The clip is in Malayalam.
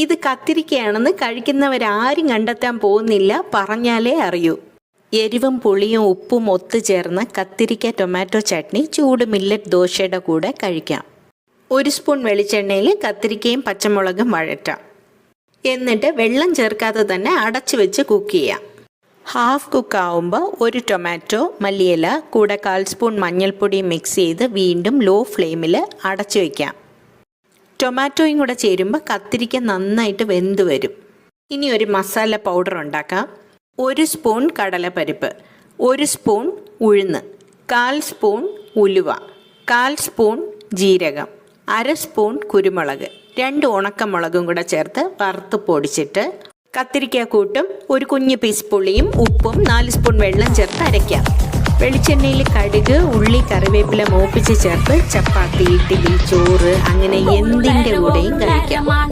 ഇത് കത്തിരിക്കയാണെന്ന് കഴിക്കുന്നവരാരും കണ്ടെത്താൻ പോകുന്നില്ല, പറഞ്ഞാലേ അറിയൂ. എരിവും പുളിയും ഉപ്പും ഒത്തുചേർന്ന കത്തിരിക്ക ടൊമാറ്റോ ചട്നി ചൂട് മില്ലറ്റ് ദോശയുടെ കൂടെ കഴിക്കാം. 1 സ്പൂൺ വെളിച്ചെണ്ണയിൽ കത്തിരിക്കയും പച്ചമുളകും വഴറ്റാം. എന്നിട്ട് വെള്ളം ചേർക്കാതെ തന്നെ അടച്ചു വെച്ച് കുക്ക് ചെയ്യാം. ഹാഫ് കുക്ക് ആവുമ്പോൾ 1 ടൊമാറ്റോ, മല്ലിയില കൂടെ 1/4 സ്പൂൺ മഞ്ഞൾപ്പൊടി മിക്സ് ചെയ്ത് വീണ്ടും ലോ ഫ്ലെയിമിൽ അടച്ചു വയ്ക്കാം. ടൊമാറ്റോയും കൂടെ ചേരുമ്പോൾ കത്തിരിക്ക നന്നായിട്ട് വെന്ത് വരും. ഇനി ഒരു മസാല പൗഡർ ഉണ്ടാക്കാം. 1 സ്പൂൺ കടലപ്പരിപ്പ്, 1 സ്പൂൺ ഉഴുന്ന്, 1/4 സ്പൂൺ ഉലുവ, 1/4 സ്പൂൺ ജീരകം, 1/2 സ്പൂൺ കുരുമുളക്, 2 ഉണക്കമുളകും കൂടെ ചേർത്ത് വറുത്ത് പൊടിച്ചിട്ട് കത്തിരിക്ക കൂട്ടും 1 കുഞ്ഞ് പീസ് പുളിയും ഉപ്പും 4 സ്പൂൺ വെള്ളം ചേർത്ത് അരയ്ക്കാം. വെളിച്ചെണ്ണയിൽ കടുക്, ഉള്ളി, കറിവേപ്പില മൂപ്പിച്ച് ചേർത്ത് ചപ്പാത്തി, ഇഡ്ഡലി, ചോറ് അങ്ങനെ എന്തിൻ്റെ കൂടെയും കഴിക്കാം.